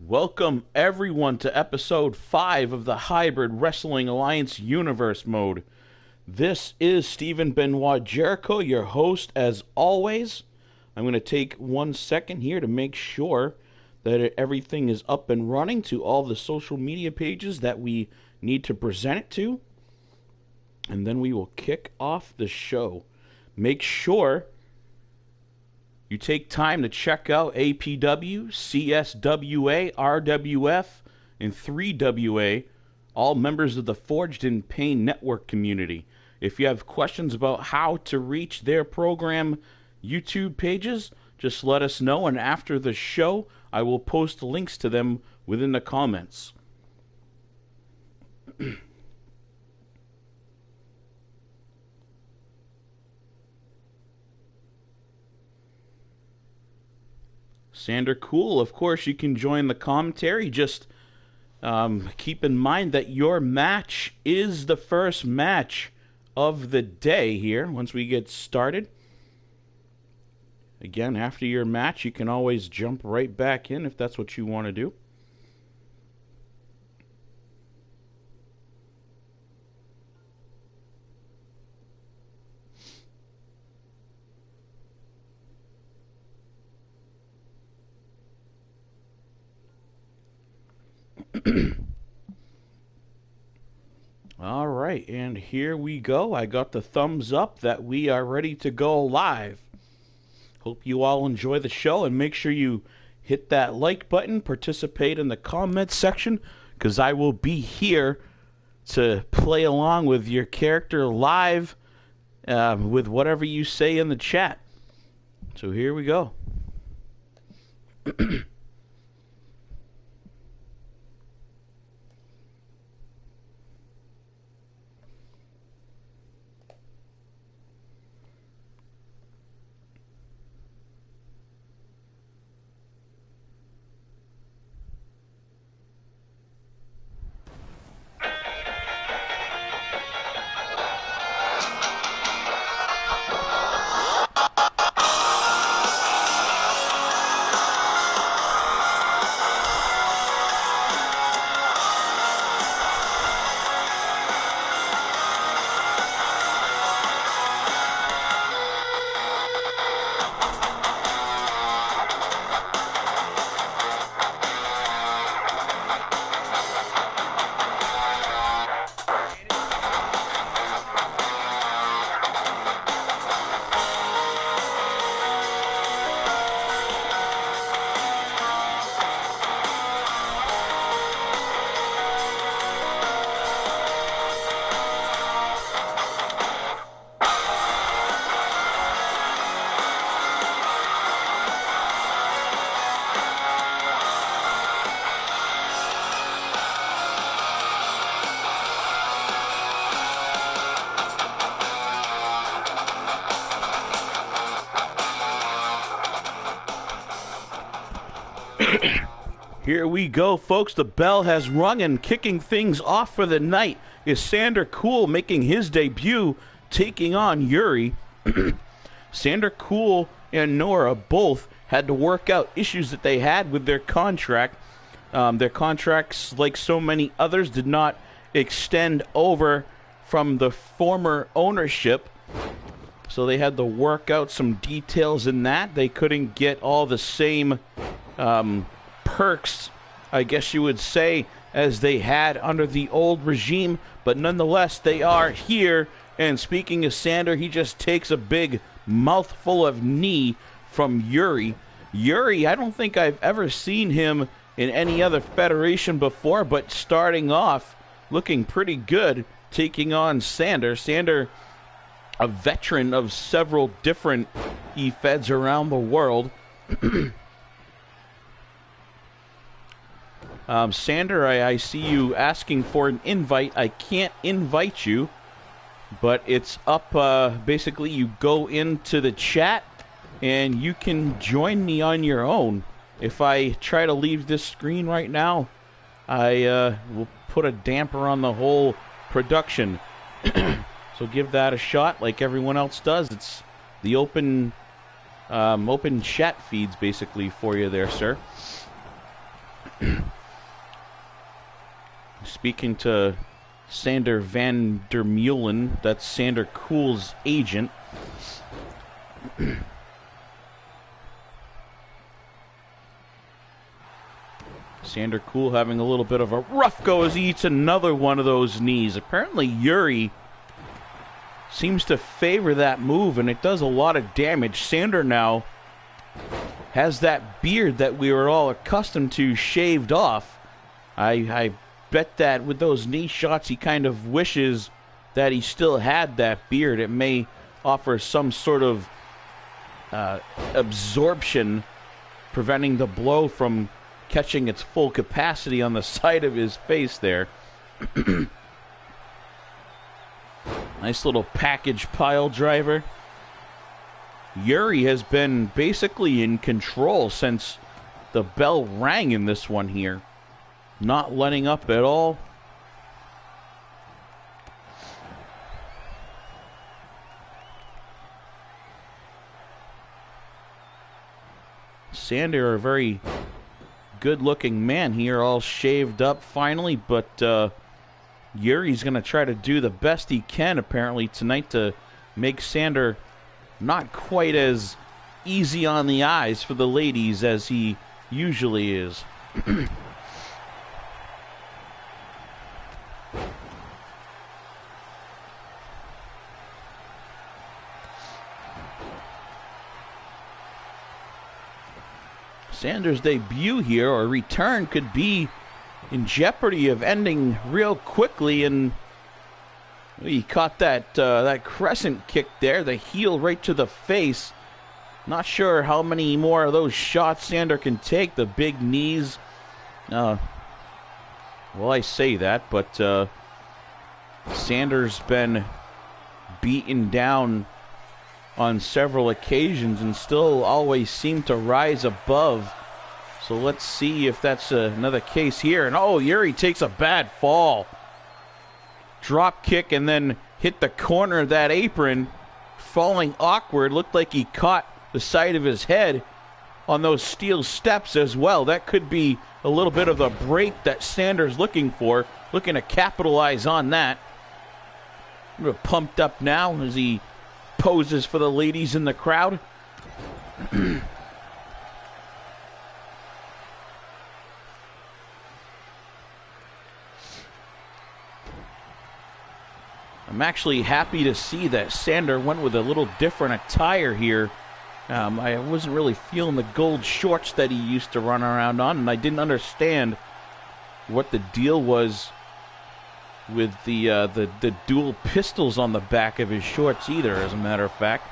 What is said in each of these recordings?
Welcome everyone to episode 5 of the Hybrid Wrestling Alliance Universe mode. This is Stephen Benoit Jericho, your host as always. I'm going to take 1 second here to make sure that everything is up and running to all the social media pages that we need to present it to. And then we will kick off the show. Make sure you take time to check out APW, CSWA, RWF, and 3WA, all members of the Forged in Pain Network community. If you have questions about how to reach their program YouTube pages, just let us know, and after the show, I will post links to them within the comments. Sander Cool, of course, you can join the commentary. Just keep in mind that your match is the first match of the day here once we get started. Again, after your match, you can always jump right back in if that's what you want to do. All right, and here we go. I got the thumbs up that we are ready to go live. Hope you all enjoy the show, and make sure you hit that like button, participate in the comments section, because I will be here to play along with your character live with whatever you say in the chat. So here we go. Here we go, folks. The bell has rung, and kicking things off for the night is Sander Cool making his debut, taking on Yuri. Sander Cool and Nora both had to work out issues that they had with their contract. Their contracts, like so many others, did not extend over from the former ownership. So they had to work out some details in that. They couldn't get all the same perks, I guess you would say, as they had under the old regime, but nonetheless they are here. And speaking of Sander, he just takes a big mouthful of knee from Yuri. Yuri, I don't think I've ever seen him in any other federation before, but starting off looking pretty good, taking on Sander. Sander, a veteran of several different E-Feds around the world. Sander, I see you asking for an invite. I can't invite you, but it's up. Basically, you go into the chat, and you can join me on your own. If I try to leave this screen right now, I will put a damper on the whole production. So give that a shot like everyone else does. It's the open chat feeds, basically, for you there, sir. Speaking to Sander van der Meulen, that's Sander Cool's agent. Sander Cool having a little bit of a rough go as he eats another one of those knees. Apparently Yuri seems to favor that move, and it does a lot of damage. Sander now has that beard that we were all accustomed to shaved off. I bet that with those knee shots he kind of wishes that he still had that beard. It may offer some sort of absorption, preventing the blow from catching its full capacity on the side of his face there. Nice little package pile driver. Yuri has been basically in control since the bell rang in this one here. Not letting up at all. Sander, a very good-looking man here, all shaved up finally, but Yuri's going to try to do the best he can, apparently, tonight to make Sander not quite as easy on the eyes for the ladies as he usually is. Sander's debut here, or return, could be in jeopardy of ending real quickly, and he caught that that crescent kick there, the heel right to the face. Not sure how many more of those shots Sander can take, the big knees. Well, I say that, but Sander's been beaten down on several occasions and still always seem to rise above. So let's see if that's another case here. And oh, Yuri takes a bad fall. Drop kick and then hit the corner of that apron. Falling awkward. Looked like he caught the side of his head on those steel steps as well. That could be a little bit of the break that Sander's looking for. Looking to capitalize on that. A little pumped up now as he poses for the ladies in the crowd. I'm actually happy to see that Sander went with a little different attire here. I wasn't really feeling the gold shorts that he used to run around on, and I didn't understand what the deal was with the dual pistols on the back of his shorts either, as a matter of fact.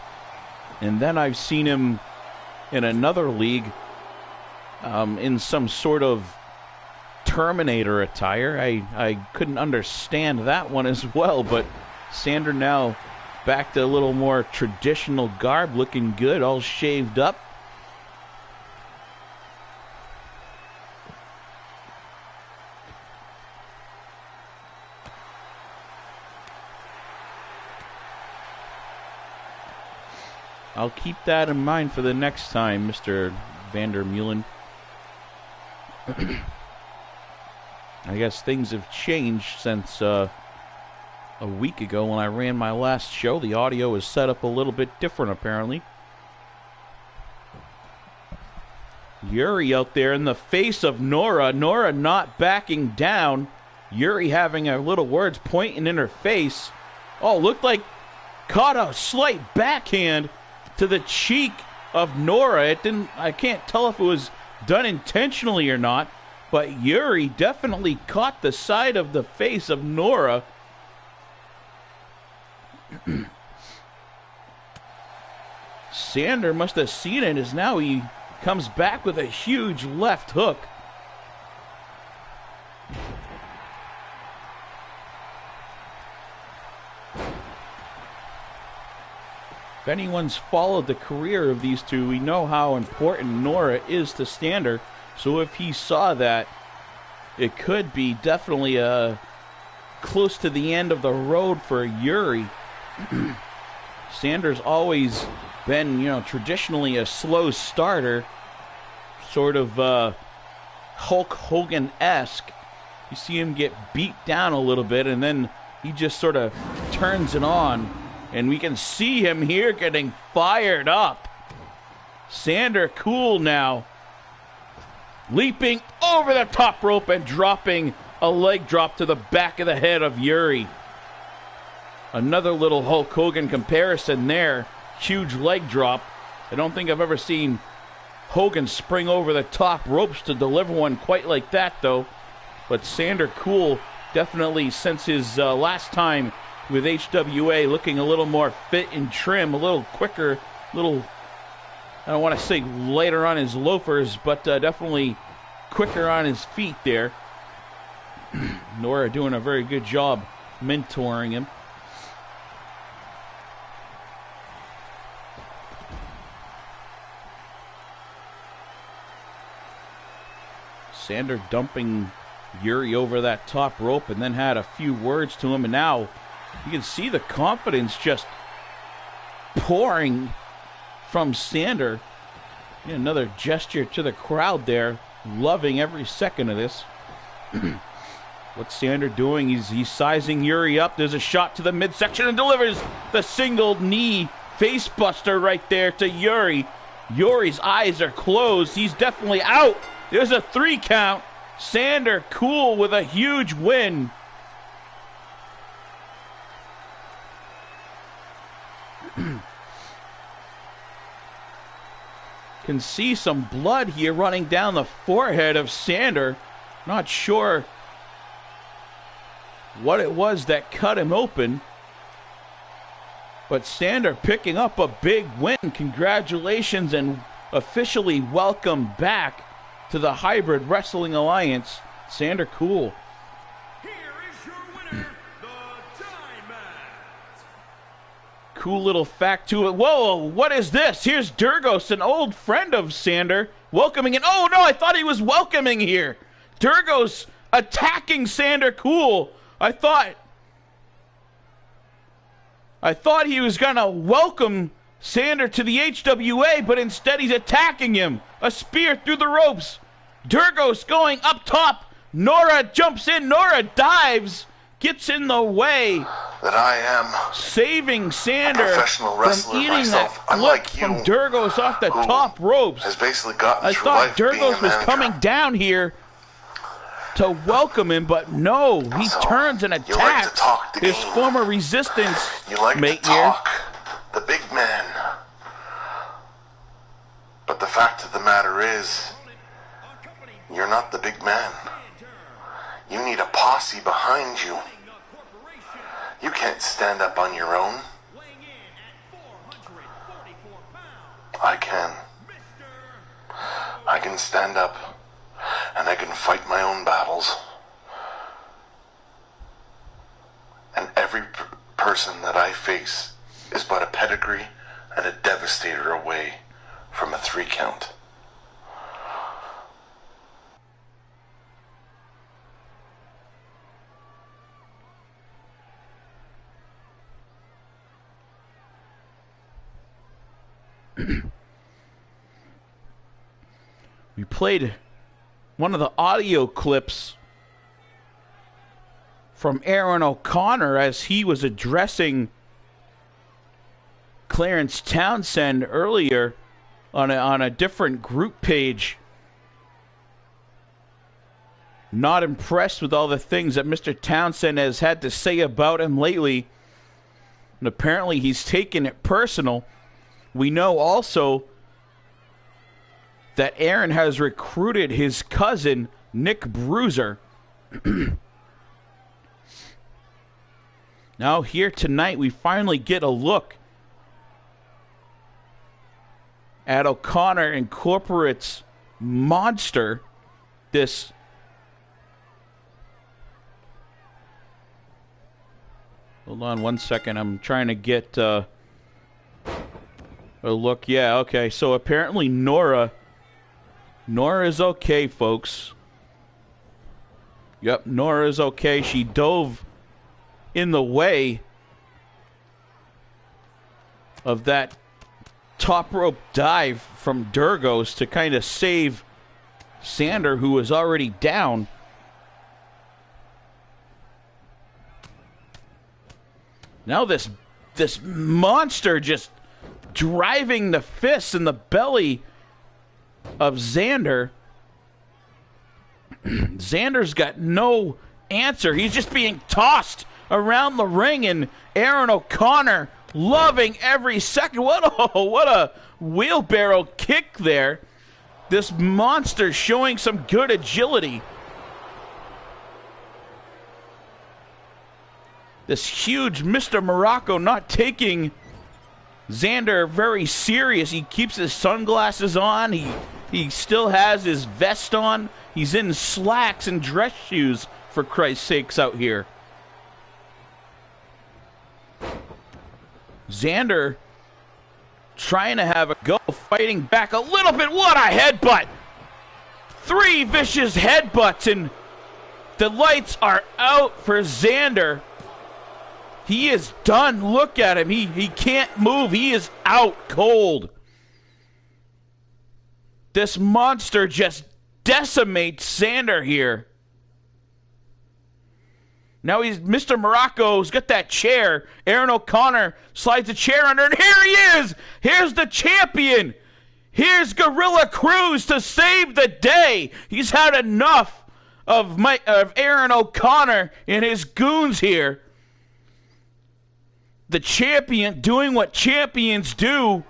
And then I've seen him in another league in some sort of Terminator attire. I couldn't understand that one as well, but Sander now back to a little more traditional garb, looking good, all shaved up. I'll keep that in mind for the next time, Mr. van der Meulen. I guess things have changed since a week ago when I ran my last show. The audio is set up a little bit different, apparently. Yuri out there in the face of Nora. Nora not backing down. Yuri having a little words pointing in her face. Oh, looked like caught a slight backhand to the cheek of Nora. It didn't. I can't tell if it was done intentionally or not, but Yuri definitely caught the side of the face of Nora. Sander must have seen it, as now he comes back with a huge left hook. If anyone's followed the career of these two, we know how important Nora is to Sander. So if he saw that, it could be definitely close to the end of the road for Yuri. Sander's always been, traditionally a slow starter, sort of Hulk Hogan-esque. You see him get beat down a little bit, and then he just sort of turns it on. And we can see him here getting fired up. Sander Cool now leaping over the top rope and dropping a leg drop to the back of the head of Yuri. Another little Hulk Hogan comparison there. Huge leg drop. I don't think I've ever seen Hogan spring over the top ropes to deliver one quite like that, though. But Sander Cool, definitely since his last time with HWA, looking a little more fit and trim, a little quicker, I don't want to say lighter on his loafers, but definitely quicker on his feet there. Nora doing a very good job mentoring him. Sander dumping Yuri over that top rope and then had a few words to him, and now you can see the confidence just pouring from Sander. Another gesture to the crowd there, loving every second of this. What's Sander doing? He's sizing Yuri up. There's a shot to the midsection and delivers the single knee face buster right there to Yuri. Yuri's eyes are closed. He's definitely out. There's a 3 count. Sander Cool with a huge win. Can see some blood here running down the forehead of Sander. Not sure what it was that cut him open. But Sander picking up a big win. Congratulations and officially welcome back to the Hybrid Wrestling Alliance, Sander Cool. Here is your winner, the Diamond. Cool little fact to it. Whoa, what is this? Here's Durgos, an old friend of Sander, welcoming it. Oh no, I thought he was welcoming here. Durgos attacking Sander Cool. I thought he was gonna welcome Sander to the HWA, but instead he's attacking him. A spear through the ropes. Durgos going up top. Nora jumps in. Nora dives. Gets in the way. That I am saving Sander from eating myself, that flip from Durgos off the top ropes. Has basically gotten I through thought life Durgos being a was manager. coming down here to welcome him, but no. He So, turns and you like to attacks talk the his game. former resistance You like mate to here. talk, the big man. But the fact of the matter is, you're not the big man. You need a posse behind you. You can't stand up on your own. I can. I can stand up, and I can fight my own battles. And every person that I face is but a pedigree and a devastator away from a 3 count. We played one of the audio clips from Aaron O'Connor as he was addressing Clarence Townsend earlier on a different group page. Not impressed with all the things that Mr. Townsend has had to say about him lately. And apparently he's taken it personal. We know also that Aaron has recruited his cousin, Nick Bruiser. Now here tonight we finally get a look at O'Connor Incorporate's monster. This hold on one second, I'm trying to get a look. Yeah, okay, so apparently Nora is okay, folks. Yep, Nora is okay. She dove in the way of that top rope dive from Durgos to kind of save Xander, who was already down. Now this monster just driving the fists in the belly of Xander. Xander's got no answer. He's just being tossed around the ring, and Aaron O'Connor loving every second. What a wheelbarrow kick there. This monster showing some good agility. This huge Mr. Morocco not taking Xander very serious. He keeps his sunglasses on. He still has his vest on. He's in slacks and dress shoes, for Christ's sakes, out here. Xander trying to have a go, fighting back a little bit. What a headbutt! 3 vicious headbutts, and the lights are out for Xander. He is done. Look at him. He can't move. He is out cold. This monster just decimates Xander here. Now Mr. Morocco's got that chair. Aaron O'Connor slides the chair under, and here he is. Here's the champion. Here's Gorilla Cruz to save the day. He's had enough of Aaron O'Connor and his goons here. The champion doing what champions do.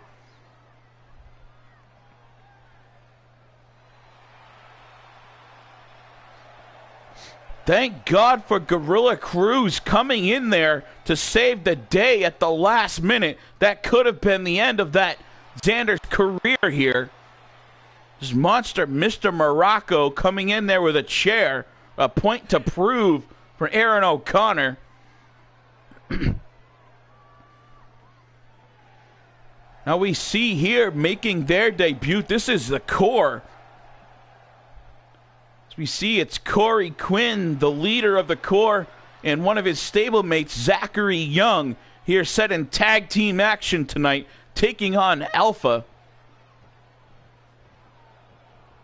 Thank God for Gorilla Cruz coming in there to save the day at the last minute. That could have been the end of that Xander's career here. This monster, Mr. Morocco, coming in there with a chair. A point to prove for Aaron O'Connor. Now we see here making their debut. This is the Core. As we see, it's Corey Quinn, the leader of the Core, and one of his stablemates, Zachary Young, here set in tag team action tonight, taking on Alpha.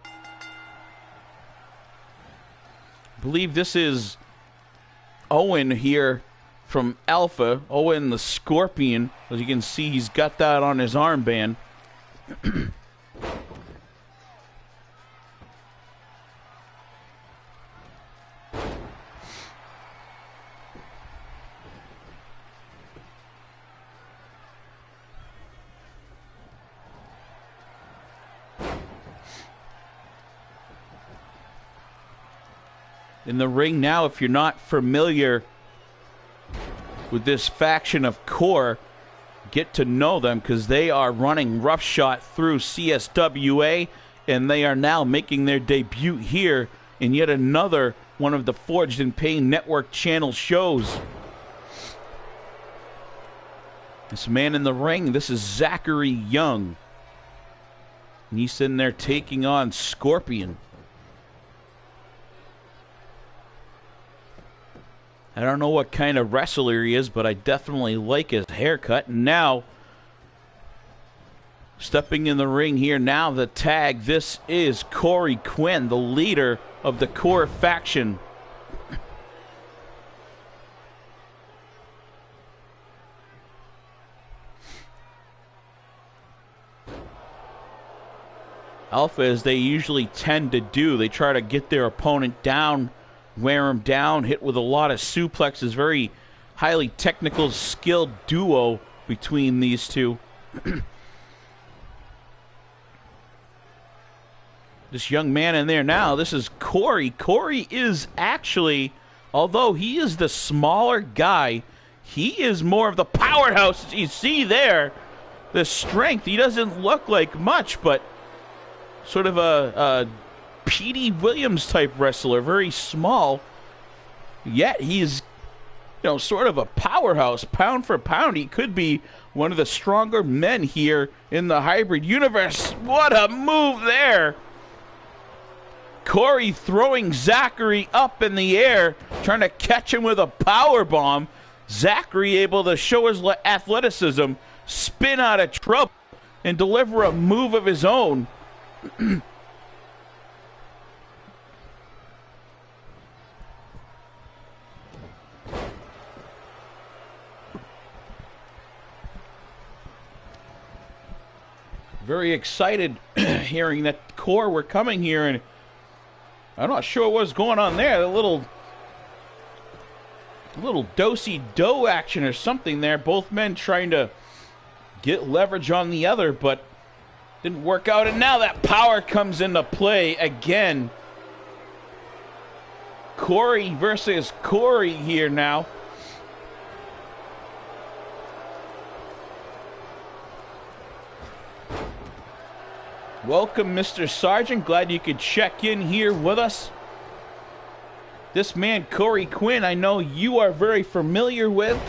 I believe this is Owen here from Alpha. Owen the Scorpion. As you can see, he's got that on his armband. In the ring now, if you're not familiar with this faction of Core, get to know them, because they are running roughshod through CSWA, and they are now making their debut here in yet another one of the Forged in Pain Network channel shows. This man in the ring, this is Zachary Young. And he's sitting there taking on Scorpion. I don't know what kind of wrestler he is, but I definitely like his haircut. And now, stepping in the ring here now, the tag. This is Corey Quinn, the leader of the Core faction. Alpha, as they usually tend to do, they try to get their opponent down, wear him down, hit with a lot of suplexes. Very highly technical, skilled duo between these two. This young man in there now, this is Corey. Corey is actually, although he is the smaller guy, he is more of the powerhouse. You see there, the strength. He doesn't look like much, but sort of a P.D. Williams type wrestler, very small, yet he's, sort of a powerhouse. Pound for pound, he could be one of the stronger men here in the hybrid universe. What a move there. Corey throwing Zachary up in the air, trying to catch him with a power bomb. Zachary able to show his athleticism, spin out of trouble, and deliver a move of his own. Very excited hearing that Core were coming here, and I'm not sure what's going on there. A little do-si-do action or something there. Both men trying to get leverage on the other, but didn't work out. And now that power comes into play again. Corey versus Corey here now. Welcome, Mr. Sargent. Glad you could check in here with us. This man, Corey Quinn, I know you are very familiar with.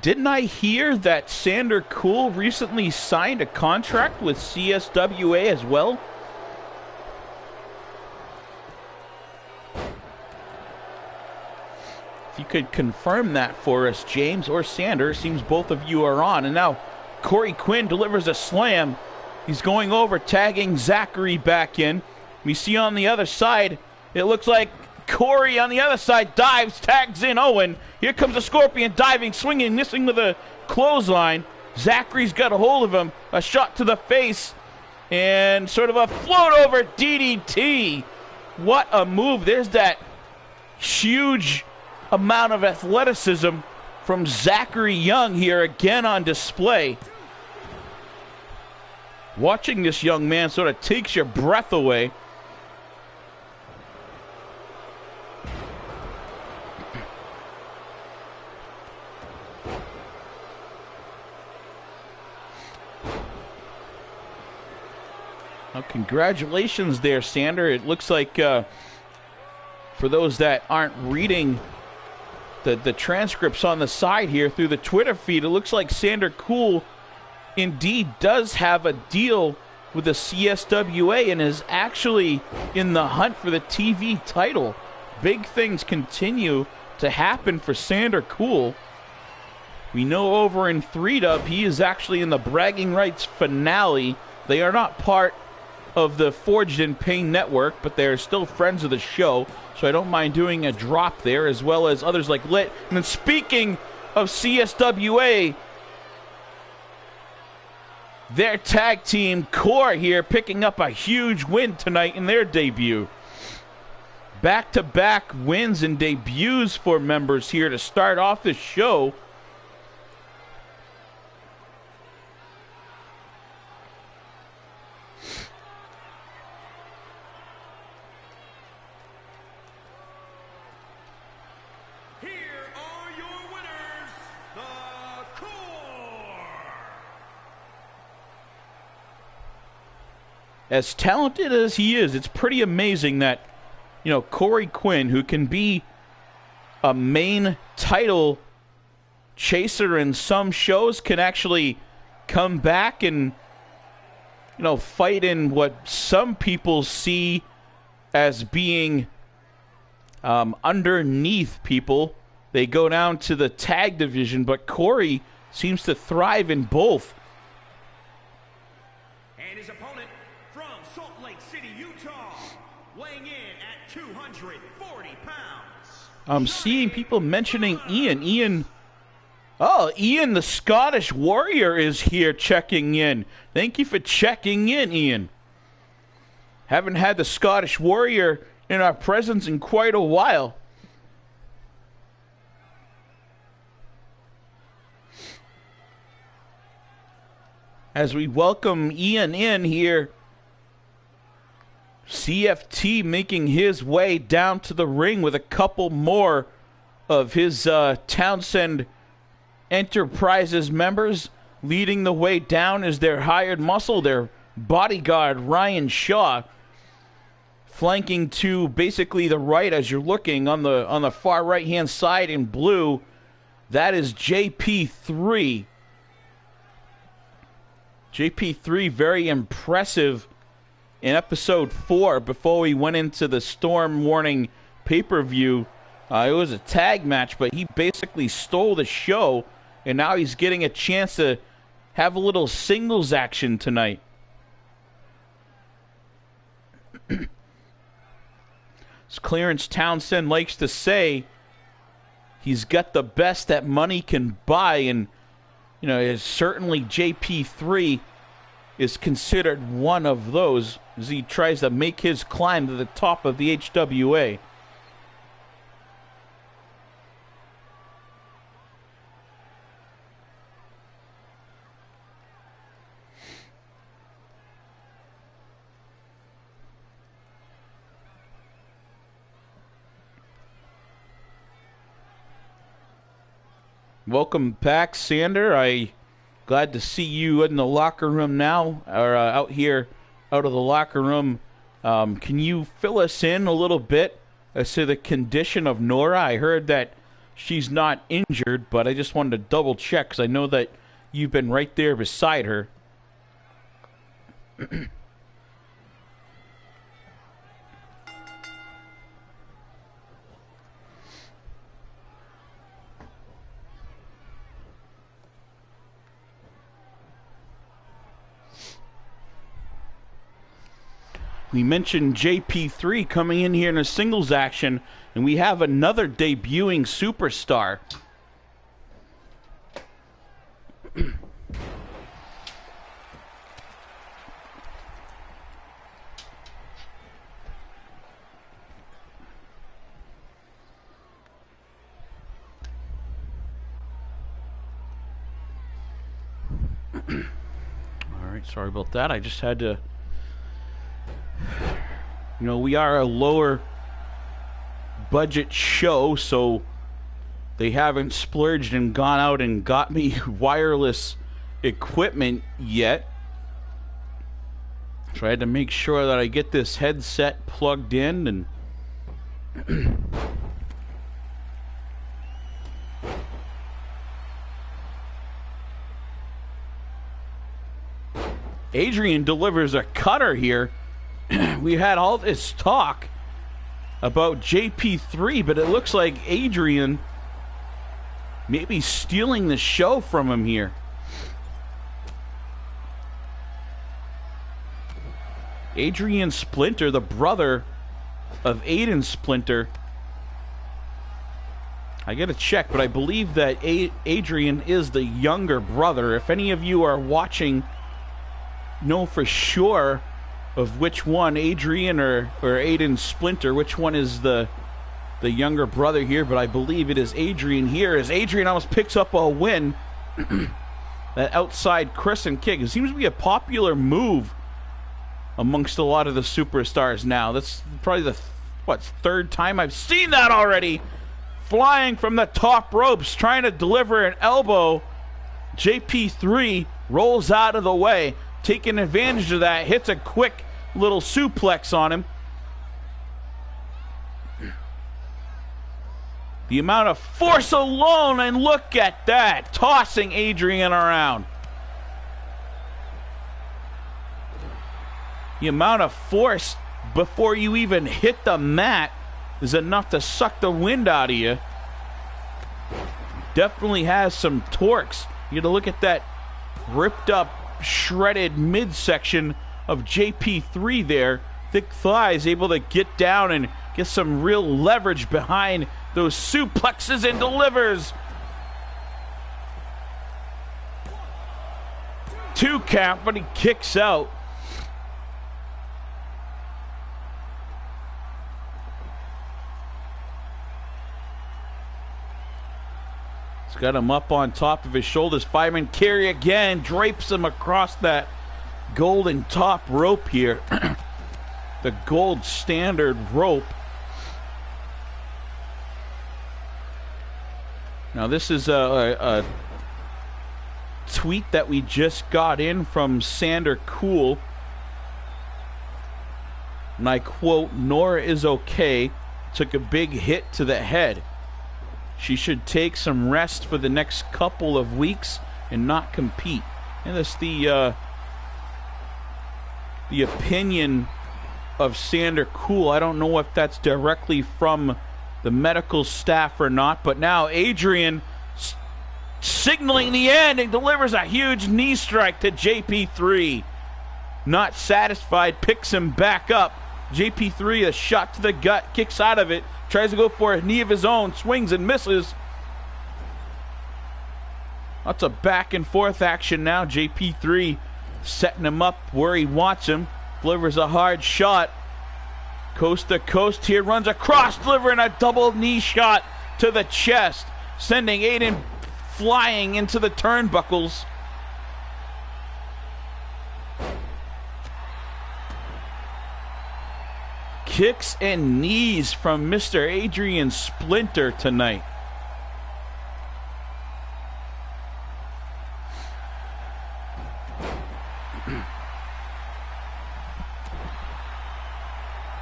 Didn't I hear that Sander Cool recently signed a contract with CSWA as well? If you could confirm that for us, James or Sander, seems both of you are on. And now Corey Quinn delivers a slam. He's going over, tagging Zachary back in. We see on the other side, it looks like Corey on the other side dives, tags in Owen. Here comes the Scorpion diving, swinging, missing with a clothesline. Zachary's got a hold of him. A shot to the face. And sort of a float over DDT. What a move. There's that huge amount of athleticism from Zachary Young here again on display. Watching this young man sort of takes your breath away. Well, congratulations there, Sander. It looks like, for those that aren't reading the transcripts on the side here through the Twitter feed, it looks like Sander Cool indeed does have a deal with the CSWA and is actually in the hunt for the TV title. Big things continue to happen for Sander Cool. We know over in 3-Dub he is actually in the Bragging Rights finale. They are not part of the Forged in Pain network, but they're still friends of the show, so I don't mind doing a drop there, as well as others like Lit. And then speaking of CSWA, their tag team, Core, here, picking up a huge win tonight in their debut. Back-to-back wins and debuts for members here to start off the show. Here are your winners, the Core. As talented as he is, it's pretty amazing that, you know, Corey Quinn, who can be a main title chaser in some shows, can actually come back and, you know, fight in what some people see as being underneath people. They go down to the tag division, but Corey seems to thrive in both. And his opponent from Salt Lake City, Utah, weighing in at 240 pounds. I'm seeing people mentioning Ian. Oh, Ian, the Scottish Warrior, is here checking in. Thank you for checking in, Ian. Haven't had the Scottish Warrior in our presence in quite a while. As we welcome Ian in here, CFT making his way down to the ring with a couple more of his Townsend Enterprises members. Leading the way down is their hired muscle, their bodyguard, Ryan Shaw. Flanking to basically the right as you're looking on the far right-hand side in blue. That is JP3. JP3 very impressive in episode 4 before we went into the Storm Warning pay-per-view. It was a tag match, but he basically stole the show, and now he's getting a chance to have a little singles action tonight. As Clarence Townsend likes to say, He's got the best that money can buy, and certainly JP3 is considered one of those as he tries to make his climb to the top of the HWA. Welcome back, Sander. Glad to see you in the locker room now, or out of the locker room. Can you fill us in a little bit as to the condition of Nora? I heard that she's not injured, but I just wanted to double check because I know that you've been right there beside her. We mentioned JP3 coming in here in a singles action, and we have another debuting superstar. All right, sorry about that. I just had to... we are a lower budget show, so they haven't splurged and gone out and got me wireless equipment yet. So I had to make sure that I get this headset plugged in and Adrian delivers a cutter here. We had all this talk about JP3, but it looks like Adrian maybe stealing the show from him here. Adrian Splinter, the brother of Aiden Splinter. I gotta check, but I believe that Adrian is the younger brother. If any of you are watching, know for sure of which one, Adrian or Aiden Splinter, which one is the younger brother here, but I believe it is Adrian here, as Adrian almost picks up a win. That outside crescent kick. It seems to be a popular move amongst a lot of the superstars now. That's probably the third time I've seen that already. Flying from the top ropes, trying to deliver an elbow. JP3 rolls out of the way, taking advantage of that, hits a quick little suplex on him. The amount of force alone, and look at that, tossing Adrian around. The amount of force before you even hit the mat is enough to suck the wind out of you. Definitely has some torques. You gotta look at that ripped up, shredded midsection of JP3 there. Thick thighs, able to get down and get some real leverage behind those suplexes, and delivers. 2 count, but he kicks out. He's got him up on top of his shoulders. Fireman carry again, drapes him across that golden top rope here. The gold standard rope. Now this is a tweet that we just got in from Sander Cool. And I quote, "Nora is okay. Took a big hit to the head. She should take some rest for the next couple of weeks and not compete." And that's the opinion of Sander Cool. I don't know if that's directly from the medical staff or not, but now Adrian signaling the end and delivers a huge knee strike to JP3. Not satisfied, picks him back up. JP3, a shot to the gut, kicks out of it, tries to go for a knee of his own, swings and misses. Lots of back and forth action now. JP3 setting him up where he wants him. Delivers a hard shot. Coast to coast here. Runs across, delivering a double knee shot to the chest. Sending Aiden flying into the turnbuckles. Kicks and knees from Mr. Adrian Splinter tonight.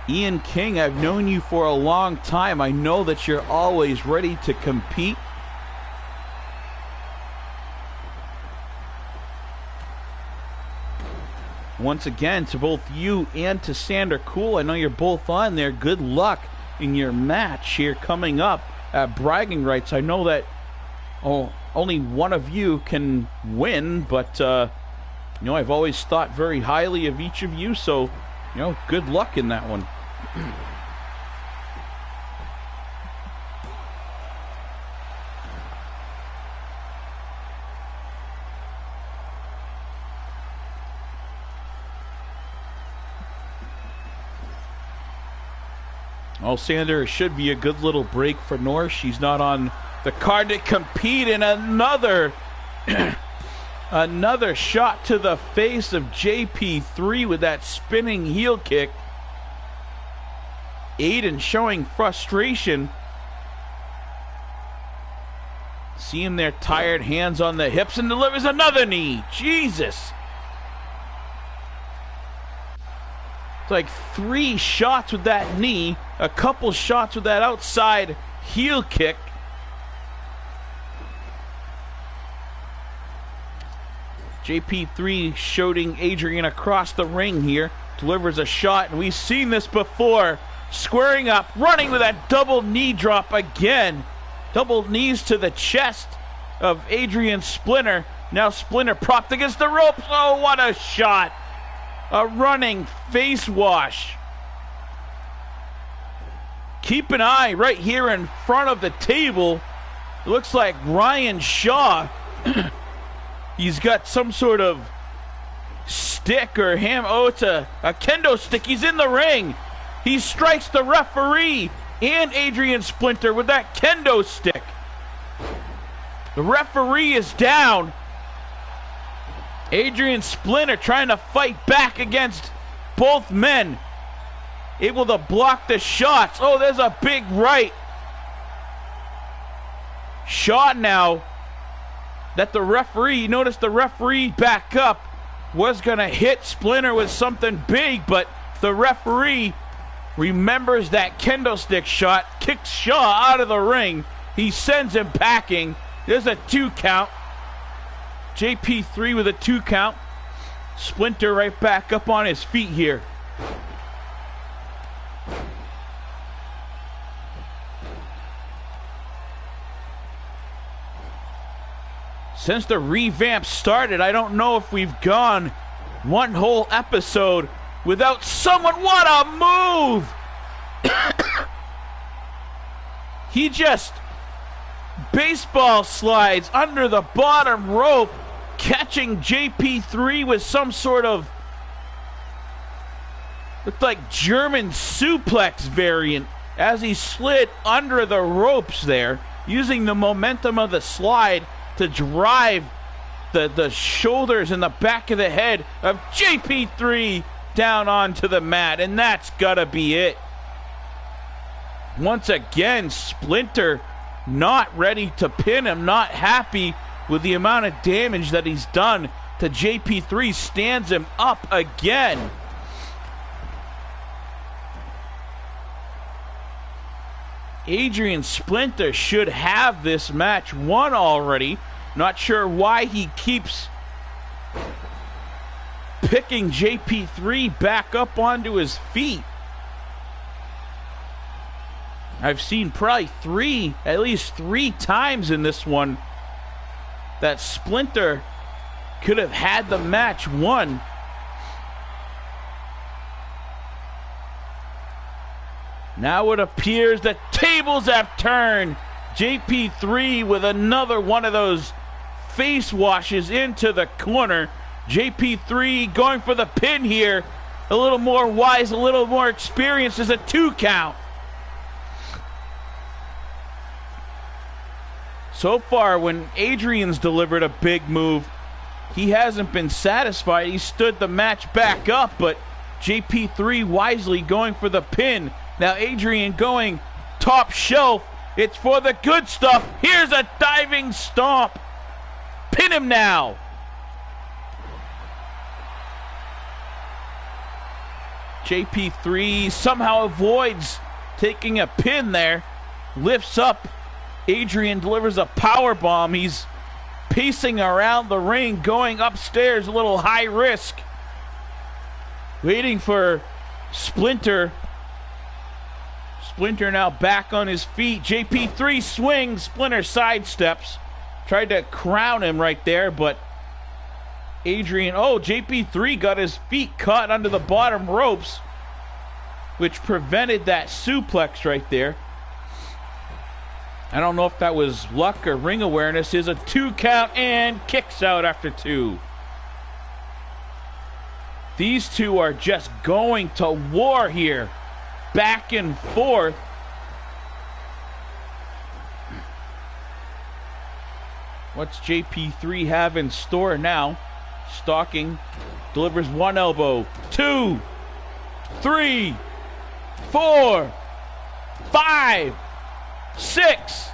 Ian King, I've known you for a long time. I know that you're always ready to compete. Once again, to both you and to Sander Cool, I know you're both on there. Good luck in your match here coming up at Bragging Rights. I know that only one of you can win, but I've always thought very highly of each of you, so good luck in that one. Sander, should be a good little break for North. She's not on the card to compete in another another shot to the face of JP3 with that spinning heel kick. Aiden showing frustration. Seeing their tired hands on the hips, and delivers another knee. Jesus. It's like 3 shots with that knee, a couple shots with that outside heel kick. JP3 shooting Adrian across the ring here. Delivers a shot, and we've seen this before. Squaring up, running with that double knee drop again. Double knees to the chest of Adrian Splinter. Now Splinter propped against the ropes. Oh, what a shot. A running face wash. Keep an eye right here in front of the table. It looks like Ryan Shaw. He's got some sort of stick or ham. Oh, it's a kendo stick. He's in the ring. He strikes the referee and Adrian Splinter with that kendo stick. The referee is down. Adrian Splinter trying to fight back against both men. Able to block the shots. Oh, there's a big right. Shot now that the referee, notice the referee back up, was going to hit Splinter with something big, but the referee remembers that kendo stick shot, kicks Shaw out of the ring. He sends him packing. There's a 2 count. JP3 with a 2 count. Splinter right back up on his feet here. Since the revamp started, I don't know if we've gone one whole episode without someone. What a move! He just baseball slides under the bottom rope, catching JP3 with some sort of, looked like German suplex variant as he slid under the ropes there, using the momentum of the slide to drive the shoulders and the back of the head of JP3 down onto the mat, and that's gotta be it. Once again, Splinter not ready to pin him, not happy with the amount of damage that he's done to JP3, stands him up again. Adrian Splinter should have this match won already. Not sure why he keeps picking JP3 back up onto his feet. I've seen probably at least three times in this one that Splinter could have had the match won. Now it appears that tables have turned. JP3 with another one of those face washes into the corner. JP3 going for the pin here. A little more wise, a little more experienced as a 2 count. So far, when Adrian's delivered a big move, he hasn't been satisfied. He stood the match back up, but JP3 wisely going for the pin. Now Adrian going top shelf. It's for the good stuff. Here's a diving stomp. Pin him now. JP3 somehow avoids taking a pin there. Lifts up. Adrian delivers a power bomb. He's pacing around the ring, going upstairs, a little high risk. Waiting for Splinter. Splinter now back on his feet. JP3 swings. Splinter sidesteps. Tried to crown him right there, but Adrian, JP3 got his feet caught under the bottom ropes, which prevented that suplex right there. I don't know if that was luck or ring awareness. Is a 2 count and kicks out after 2. These two are just going to war here. Back and forth. What's JP3 have in store now? Stalking. Delivers 1 elbow. 2, 3, 4, 5, 6,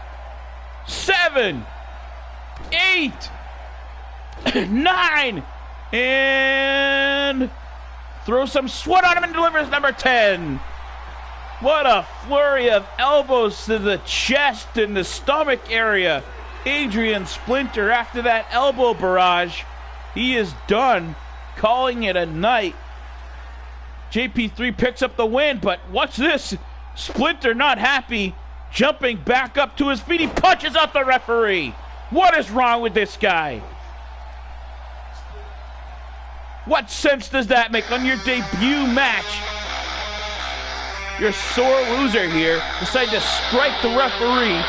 7, 8, 9, and throw some sweat on him and delivers number 10. What a flurry of elbows to the chest and the stomach area. Adrian Splinter, after that elbow barrage, he is done, calling it a night. JP3 picks up the win, but what's this? Splinter not happy, jumping back up to his feet. He punches out the referee. What is wrong with this guy? What sense does that make on your debut match? You're a sore loser here. Decide to strike the referee.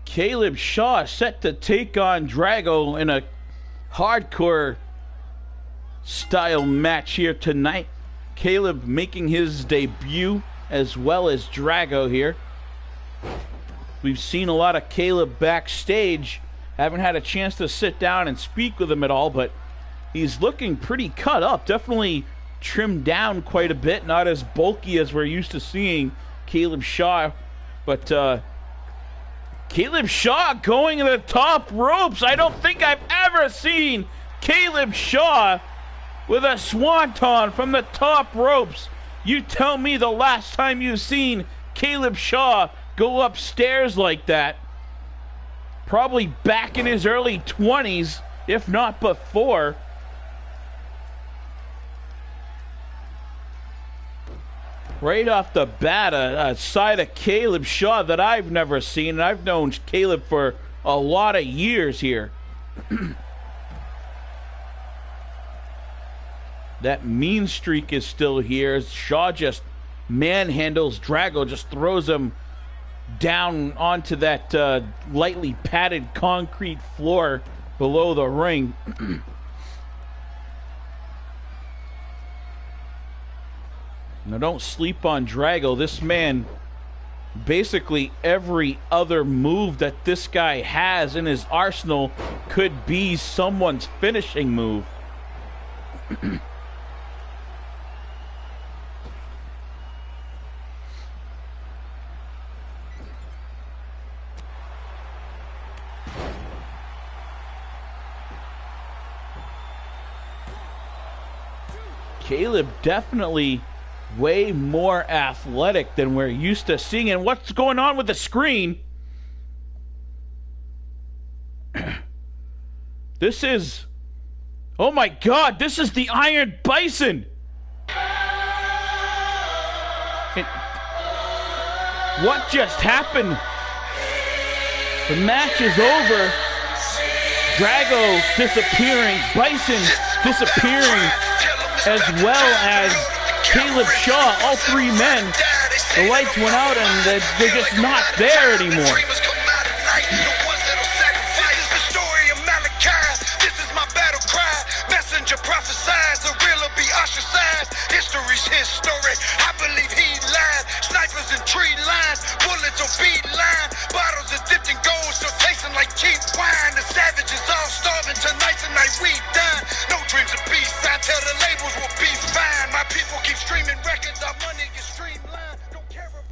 Caleb Shaw set to take on Drago in a hardcore style match here tonight. Caleb making his debut as well as Drago here. We've seen a lot of Caleb backstage. Haven't had a chance to sit down and speak with him at all, but he's looking pretty cut up. Definitely trimmed down quite a bit. Not as bulky as we're used to seeing Caleb Shaw, but Caleb Shaw going to the top ropes. I don't think I've ever seen Caleb Shaw with a swanton from the top ropes. You tell me the last time you've seen Caleb Shaw go upstairs like that. Probably back in his early 20s, if not before. Right off the bat, a side of Caleb Shaw that I've never seen, and I've known Caleb for a lot of years here. That mean streak is still here. Shaw just manhandles Drago, just throws him down onto that lightly padded concrete floor below the ring. Now don't sleep on Drago. This man, basically every other move that this guy has in his arsenal could be someone's finishing move. Caleb definitely way more athletic than we're used to seeing. And what's going on with the screen? This is... Oh my God, this is the Iron Bison! What just happened? The match is over. Drago disappearing, Bison disappearing, as well as Caleb Shaw, all three men. The lights went out and they're just not there anymore. History's his story. I believe he lied. Snipers in tree lines, bullets on beat line, bottles are dipped in gold, still tasting like cheap wine. The savages all starving tonight, tonight we dine. No dreams of peace. I tell the labels will be fine. My people keep streaming records, our money gets streamlined. Don't care about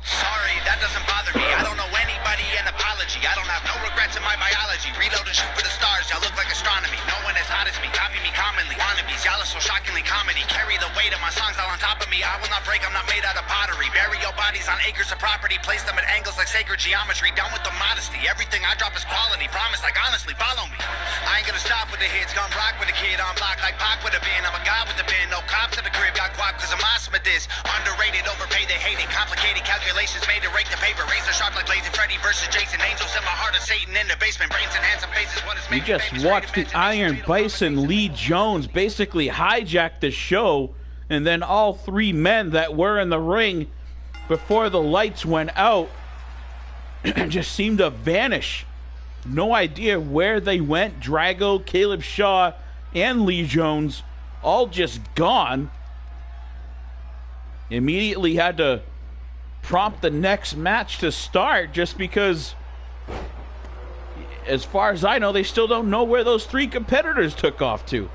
Sorry, that doesn't bother me. I don't owe anybody an apology. I don't have no regrets in my biology. Reload and shoot for the stars, y'all look like astronomy. No one as hot as me, copy me commonly. Wannabes, y'all are so shockingly comedy. Carry the weight of my songs all on top of me. I will not break, I'm not made out of pottery. Bury your bodies on acres of property. Place them at angles like sacred geometry. Down with the modesty. Everything I drop is quality. Promise, like honestly, follow me. I ain't gonna stop with the hits. Come rock with a kid on block like Pac with a bin. I'm a god with a bin. No cops at the crib. Got guap cause I'm awesome at this. Underrated, overpaid, they hate it. Complicated calculations made to rake the paper. Razor sharp like Lazy Freddy versus Jason. Angels in my heart of Satan in the basement. Brains and handsome faces. What is We just watched the Iron Bison, Lee Jones, basically hijack the show, and then all three men that were in the ring before the lights went out just seemed to vanish. No idea where they went. Drago, Caleb Shaw, and Lee Jones all just gone. Immediately had to prompt the next match to start just because, as far as I know, they still don't know where those three competitors took off to.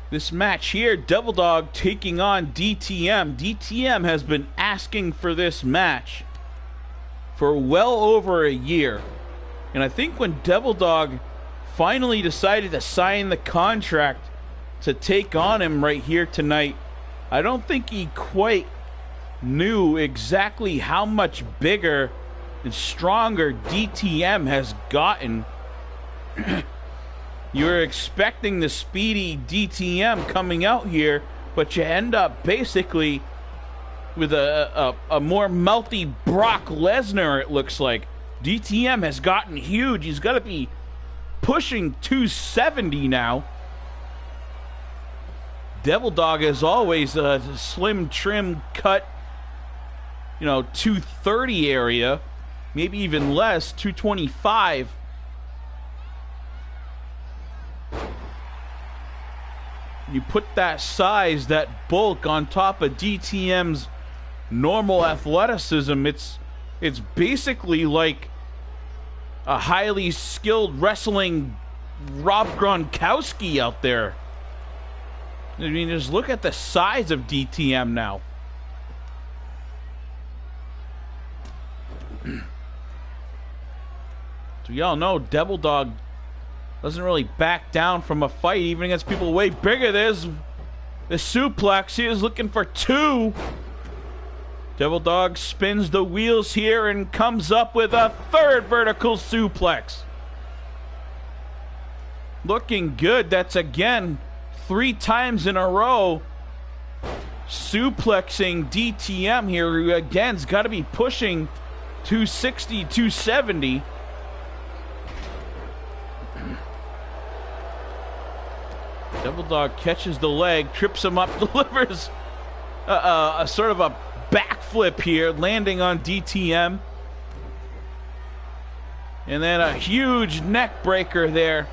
This match here, Devil Dog taking on DTM. DTM has been asking for this match for well over a year. And I think when Devil Dog finally decided to sign the contract to take on him right here tonight, I don't think he quite knew exactly how much bigger and stronger DTM has gotten. You were expecting the speedy DTM coming out here, but you end up basically with a more melty Brock Lesnar, it looks like. DTM has gotten huge. He's got to be pushing 270 now. Devil Dog, as always, a slim, trim cut, 230 area, maybe even less, 225. You put that size, that bulk on top of DTM's normal athleticism, it's basically like a highly skilled wrestling Rob Gronkowski out there. I mean, just look at the size of DTM now. So y'all know Devil Dog doesn't really back down from a fight, even against people way bigger. There's the suplex. He is looking for two. Devil Dog spins the wheels here and comes up with a third vertical suplex. looking good. That's again 3 times in a row suplexing DTM here, who again's got to be pushing 260, 270. Devil Dog catches the leg, trips him up, delivers a sort of a backflip here, landing on DTM. And then a huge neck breaker there.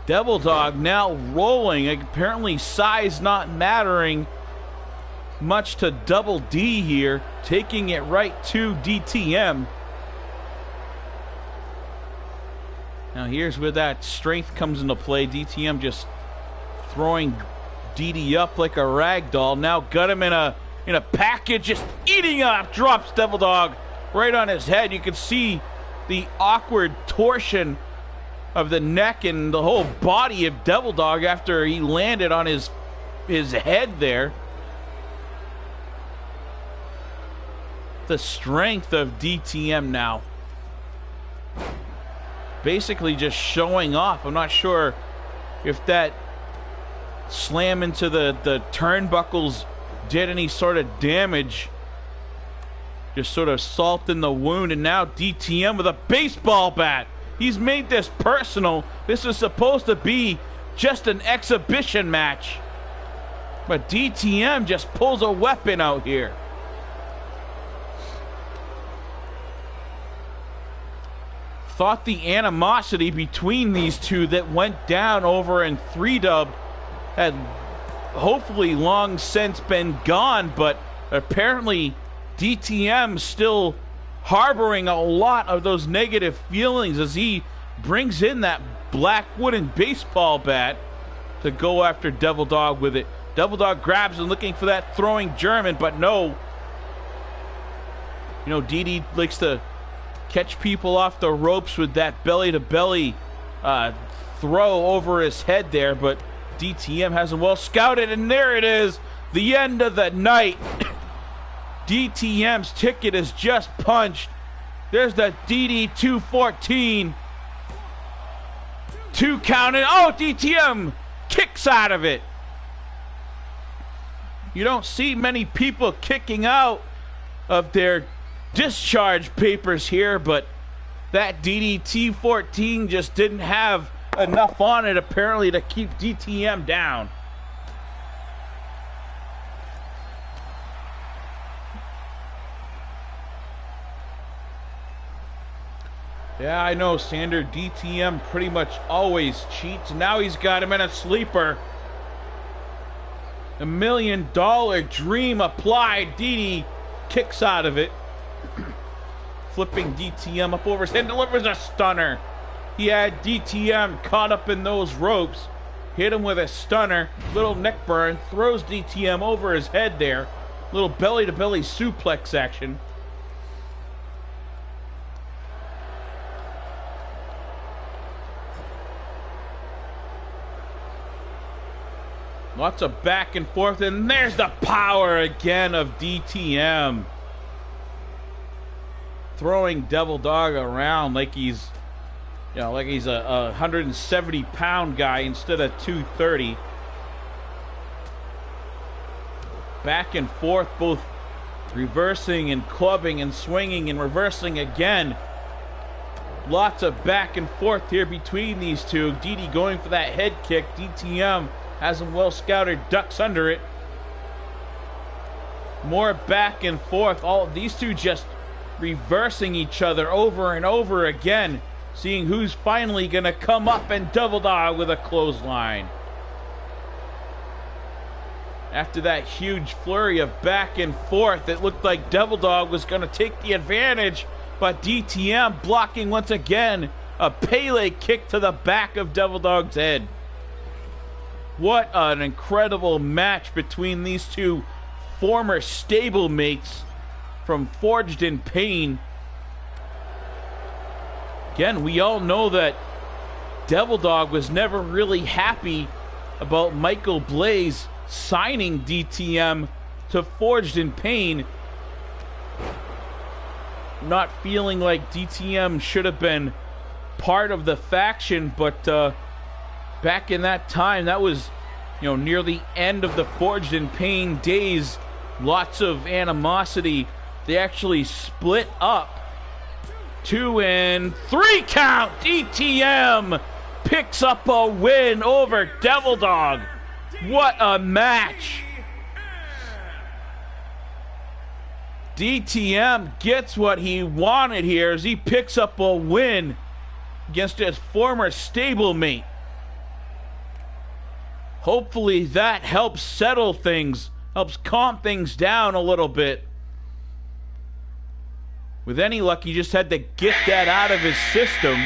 Devil Dog now rolling, apparently size not mattering much to Double D here, taking it right to DTM. Now here's where that strength comes into play. DTM just throwing DD up like a rag doll. Now got him in a package, just eating up, drops Devil Dog right on his head. You can see the awkward torsion of the neck and the whole body of Devil Dog after he landed on his head there. The strength of DTM now. Basically just showing off. I'm not sure if that slam into the turnbuckles did any sort of damage. Just sort of salt in the wound. And now DTM with a baseball bat. He's made this personal. This is supposed to be just an exhibition match. But DTM just pulls a weapon out here. Thought the animosity between these two that went down over in 3-dub had hopefully long since been gone, but apparently DTM still harboring a lot of those negative feelings as he brings in that black wooden baseball bat to go after Devil Dog with it. Devil Dog grabs and looking for that throwing German, but no. You know, DD likes to catch people off the ropes with that belly-to-belly throw over his head there, but DTM has him well scouted, and there it is, the end of the night. DTM's ticket is just punched. There's the DD 214. 2 count, and oh, DTM kicks out of it. You don't see many people kicking out of their discharge papers here, but that DDT 14 just didn't have enough on it apparently to keep DTM down. Yeah, I know, Sander. DTM pretty much always cheats. Now he's got him in a sleeper. $1 million dream applied. DD kicks out of it. Flipping DTM up over his head, delivers a stunner. He had DTM caught up in those ropes. Hit him with a stunner. Little neck burn. Throws DTM over his head there. Little belly-to-belly suplex action. Lots of back and forth, and there's the power again of DTM. Throwing Devil Dog around like he's, you know, like he's a 170-pound guy instead of 230. Back and forth, both reversing and clubbing and swinging and reversing again. Lots of back and forth here between these two. DD going for that head kick. DTM has him well scouted, ducks under it. More back and forth. All of these two just reversing each other over and over again, seeing who's finally going to come up and Devil Dog with a clothesline. After that huge flurry of back and forth, it looked like Devil Dog was going to take the advantage, but DTM blocking once again a Pele kick to the back of Devil Dog's head. What an incredible match between these two former stablemates from Forged in Pain. Again, we all know that Devil Dog was never really happy about Michael Blaze signing DTM to Forged in Pain. not feeling like DTM should have been part of the faction, but back in that time, that was, near the end of the Forged in Pain days, lots of animosity. They actually split up. 2 and 3 count. DTM picks up a win over Devil Dog. What a match. DTM gets what he wanted here as he picks up a win against his former stablemate. Hopefully that helps settle things, helps calm things down a little bit. With any luck, he just had to get that out of his system.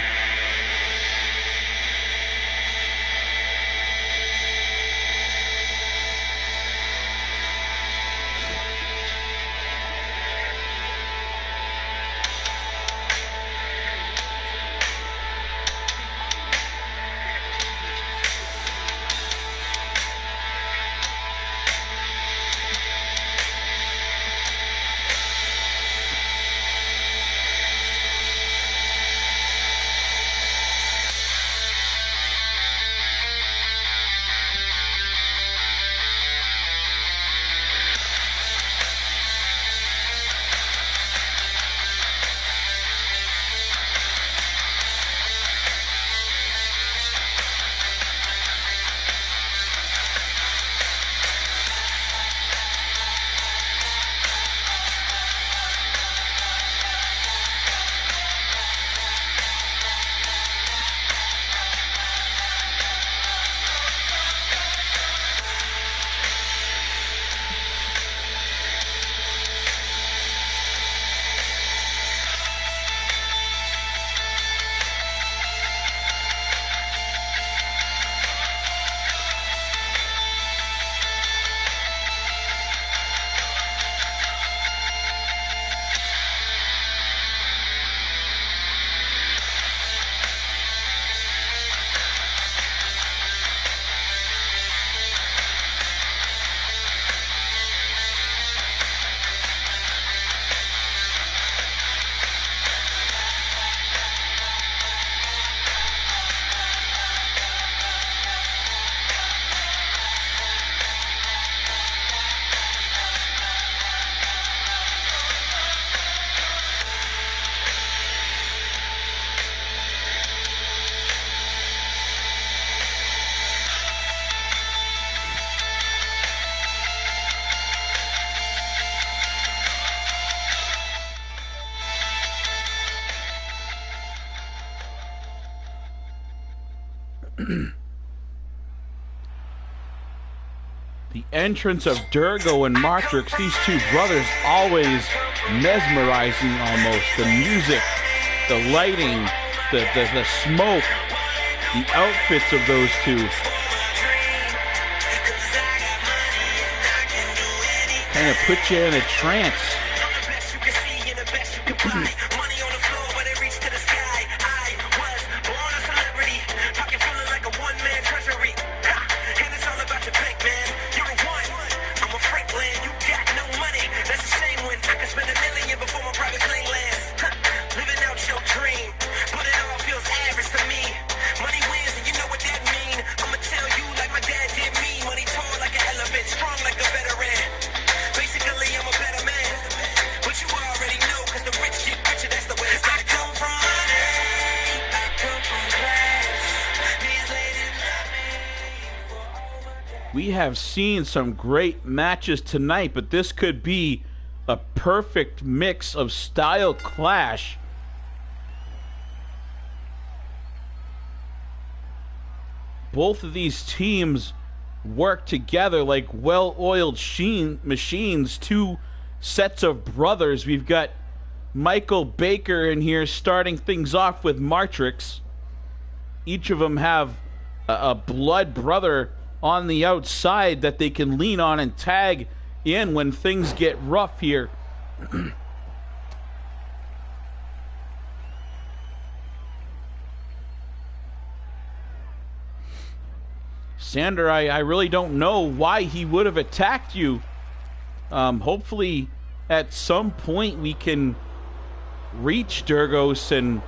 The entrance of Durgo and Martrix, these two brothers, always mesmerizing almost. The music, the lighting, the smoke, the outfits of those two. Kind of put you in a trance. We have seen some great matches tonight, but this could be a perfect mix of style clash. Both of these teams work together like well-oiled machines, two sets of brothers. We've got Michael Baker in here starting things off with Martrix. Each of them have a blood brother on the outside that they can lean on and tag in when things get rough here. Sander, I really don't know why he would have attacked you. Hopefully at some point we can reach Durgos and,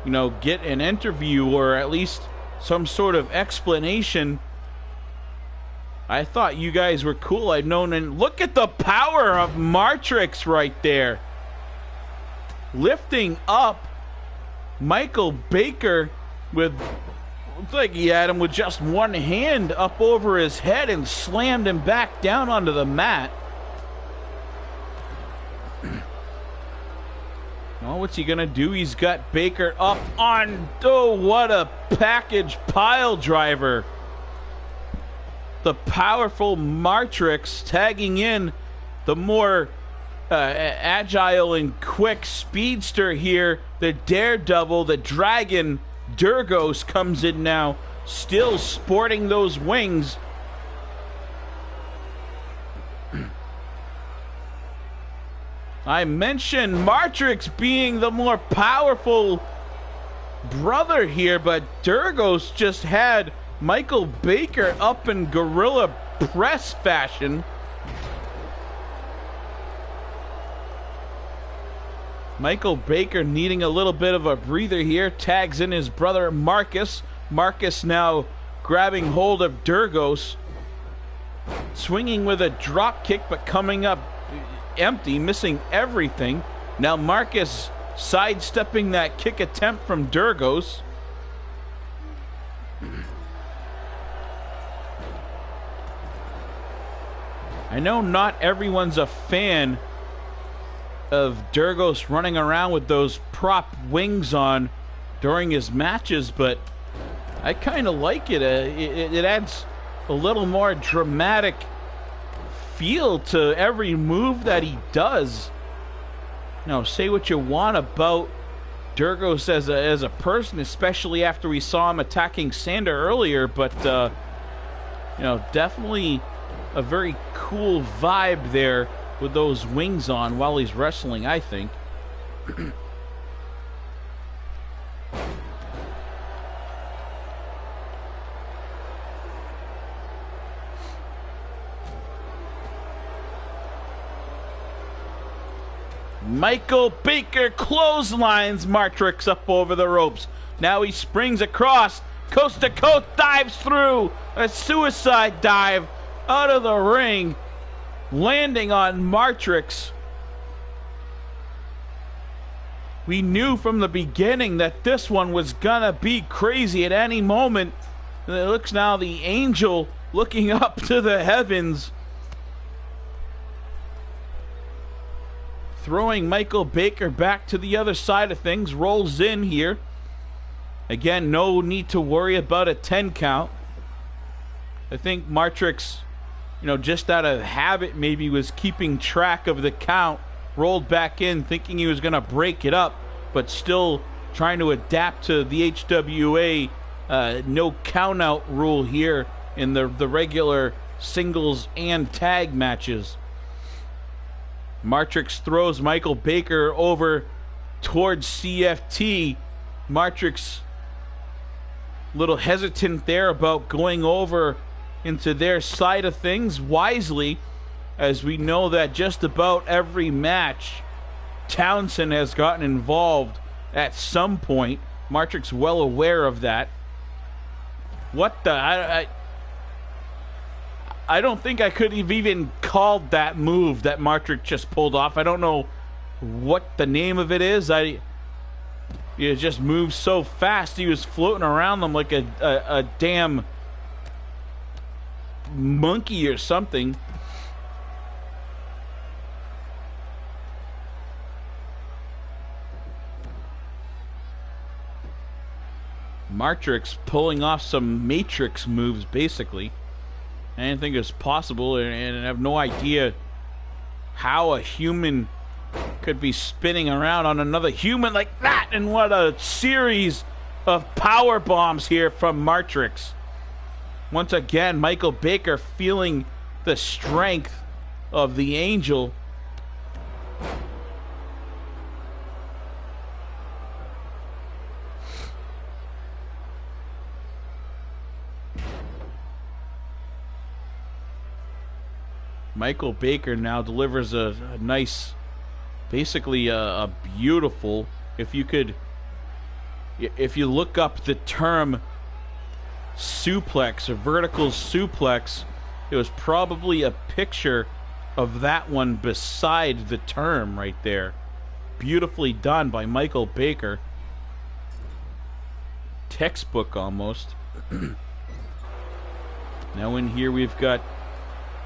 you know, get an interview or at least some sort of explanation. I thought you guys were cool. I've known, and look at the power of Martrix right there. Lifting up Michael Baker with, looks like he had him with just one hand up over his head and slammed him back down onto the mat. Oh, what's he going to do? He's got Baker up on, oh, what a package pile driver. The powerful Martrix tagging in the more agile and quick speedster here. The Daredevil, the Dragon, Durgos comes in now, still sporting those wings. I mentioned Martrix being the more powerful brother here, but Durgos just had Michael Baker up in gorilla press fashion. Michael Baker needing a little bit of a breather here. Tags in his brother Marcus. Marcus now grabbing hold of Durgos. Swinging with a drop kick, but coming up empty, missing everything. Now Marcus sidestepping that kick attempt from Durgos. I know not everyone's a fan of Durgos running around with those prop wings on during his matches, but I kind of like it. It adds a little more dramatic feel to every move that he does. You know, say what you want about Durgos as a person, especially after we saw him attacking Sander earlier, but you know, definitely a very cool vibe there with those wings on while he's wrestling, I think. Michael Baker clotheslines Martrix up over the ropes. Now he springs across, coast to coast, dives through a suicide dive out of the ring, landing on Martrix. We knew from the beginning that this one was gonna be crazy at any moment. And it looks now the Angel looking up to the heavens, throwing Michael Baker back to the other side of things. Rolls in here. Again, no need to worry about a 10 count. I think Martrix, you know, just out of habit maybe was keeping track of the count. Rolled back in thinking he was going to break it up, but still trying to adapt to the HWA no count out rule here in the regular singles and tag matches. Martrix throws Michael Baker over towards CFT. Martrix a little hesitant there about going over into their side of things wisely, as we know that just about every match Townsend has gotten involved at some point. Martrix well aware of that. What the... I don't think I could have even called that move that Martrix just pulled off. I don't know what the name of it is. He just moved so fast. He was floating around them like a damn monkey or something. Martrix pulling off some Matrix moves, basically. I didn't think it was possible, and I have no idea how a human could be spinning around on another human like that. And what a series of power bombs here from Martrix. Once again, Michael Baker feeling the strength of the Angel. Michael Baker now delivers a nice Basically a beautiful, if you look up the term suplex, a vertical suplex, it was probably a picture of that one beside the term right there. Beautifully done by Michael Baker. Textbook almost. Now in here we've got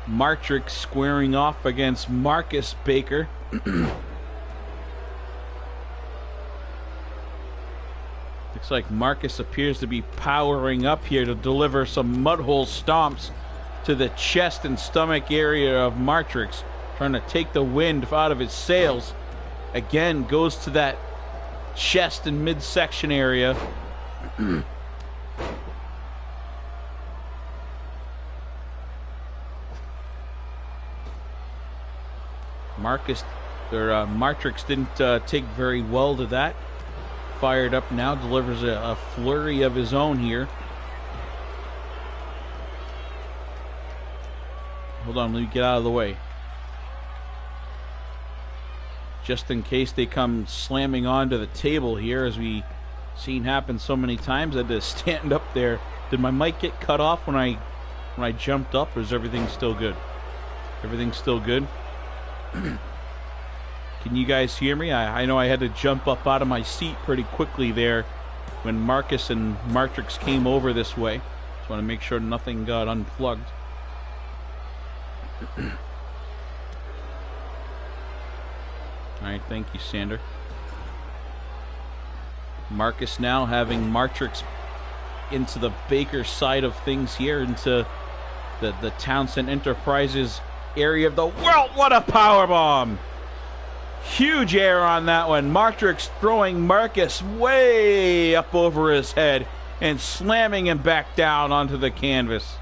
Martrick squaring off against Marcus Baker. Looks like Marcus appears to be powering up here to deliver some mudhole stomps to the chest and stomach area of Martrix, trying to take the wind out of his sails. Again, goes to that chest and midsection area. Martrix didn't take very well to that. Fired up now, delivers a flurry of his own here. Hold on, let me get out of the way. Just in case they come slamming onto the table here, as we seen happen so many times. I had to stand up there. Did my mic get cut off when I jumped up, or is everything still good? Everything's still good? Can you guys hear me? I know I had to jump up out of my seat pretty quickly there when Marcus and Martrix came over this way. Just want to make sure nothing got unplugged. Alright, thank you, Sander. Marcus now having Martrix into the Baker side of things here, into the Townsend Enterprises area of the world. What a powerbomb! Huge air on that one. Martrix throwing Marcus way up over his head and slamming him back down onto the canvas.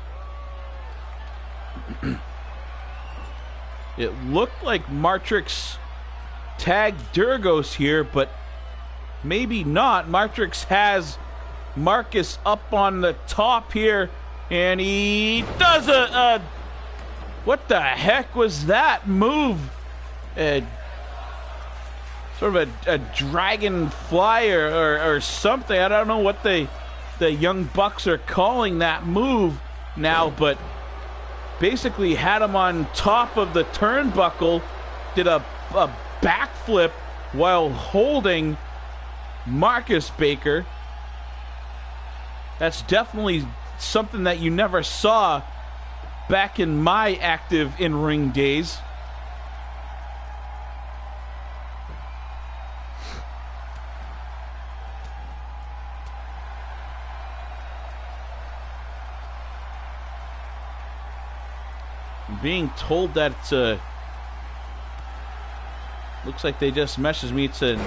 It looked like Martrix tagged Durgos here, but maybe not. Martrix has Marcus up on the top here, and he does a what the heck was that move? Sort of a dragon fly or something. I don't know what the Young Bucks are calling that move now, but basically had him on top of the turnbuckle, did a backflip while holding Marcus Baker. That's definitely something that you never saw back in my active in-ring days. Being told that looks like they just messaged me. It's an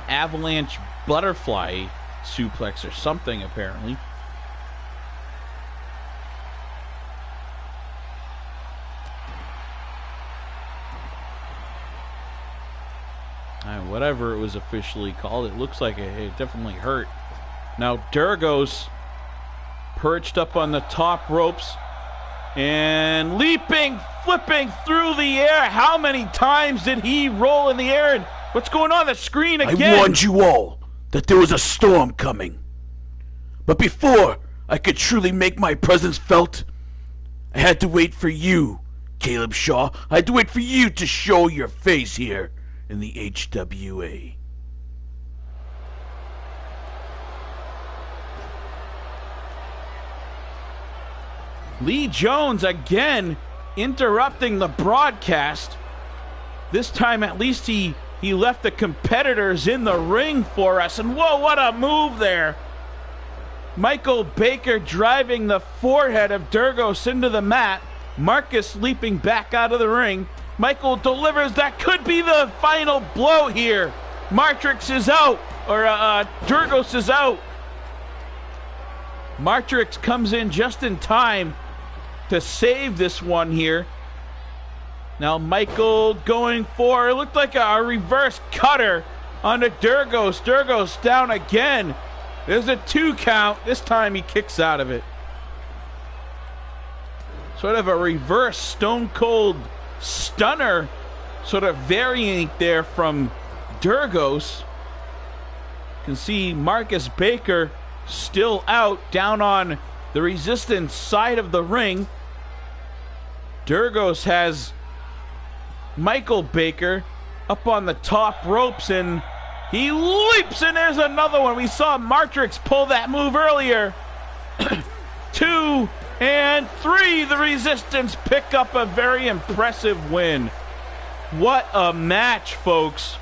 avalanche butterfly suplex or something, apparently. Whatever it was officially called, it looks like it definitely hurt. Now Durgos perched up on the top ropes and leaping, flipping through the air. How many times did he roll in the air? And what's going on the screen again? I warned you all that there was a storm coming. But before I could truly make my presence felt, I had to wait for you, Caleb Shaw. I had to wait for you to show your face here in the HWA. Lee Jones again interrupting the broadcast. This time at least he left the competitors in the ring for us. And whoa, what a move there. Michael Baker driving the forehead of Durgos into the mat. Marcus leaping back out of the ring. Michael delivers. That could be the final blow here. Martrix is out, or Durgos is out. Martrix comes in just in time to save this one here. Now Michael going for, it looked like a reverse cutter onto Durgos. Durgos down again. There's a 2 count. This time he kicks out of it. Sort of a reverse Stone Cold Stunner sort of variant there from Durgos. You can see Marcus Baker still out down on the Resistance side of the ring. Durgos has Michael Baker up on the top ropes, and he leaps, and there's another one. We saw Martrix pull that move earlier. 2 and 3. The Resistance pick up a very impressive win. What a match, folks.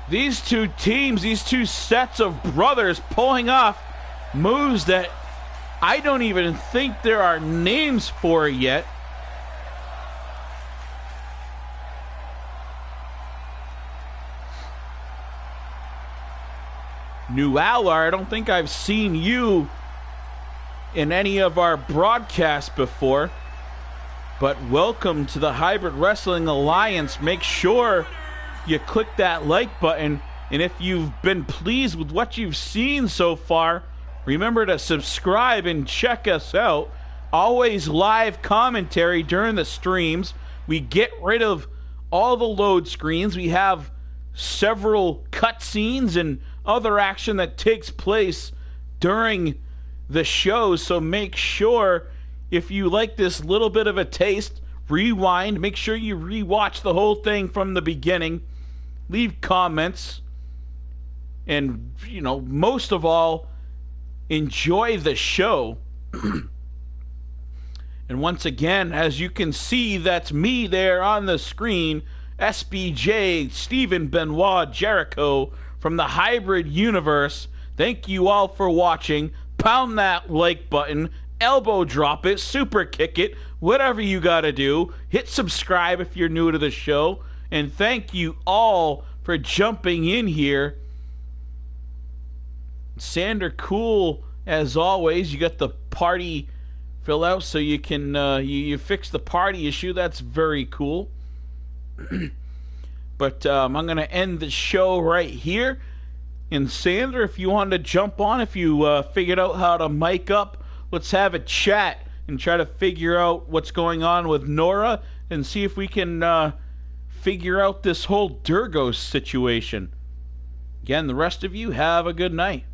These two teams, these two sets of brothers pulling off moves that I don't even think there are names for yet. New Allard, I don't think I've seen you in any of our broadcasts before, but welcome to the Hybrid Wrestling Alliance. Make sure you click that like button, and if you've been pleased with what you've seen so far, remember to subscribe and check us out. Always live commentary during the streams. We get rid of all the load screens. We have several cutscenes and other action that takes place during the shows, so make sure if you like this little bit of a taste, rewind, make sure you rewatch the whole thing from the beginning, leave comments, and, you know, most of all, enjoy the show. And once again, as you can see, that's me there on the screen, SBJ, Stephen Benoit Jericho from the Hybrid Universe. Thank you all for watching. Pound that like button, elbow drop it, super kick it, whatever you gotta do. Hit subscribe if you're new to the show. And thank you all for jumping in here. Sander Cool, as always, you got the party fill out so you can you fix the party issue. That's very cool. But I'm going to end the show right here. And Sander, if you wanted to jump on, if you figured out how to mic up, let's have a chat and try to figure out what's going on with Nora and see if we can figure out this whole Durgos situation. Again, the rest of you, have a good night.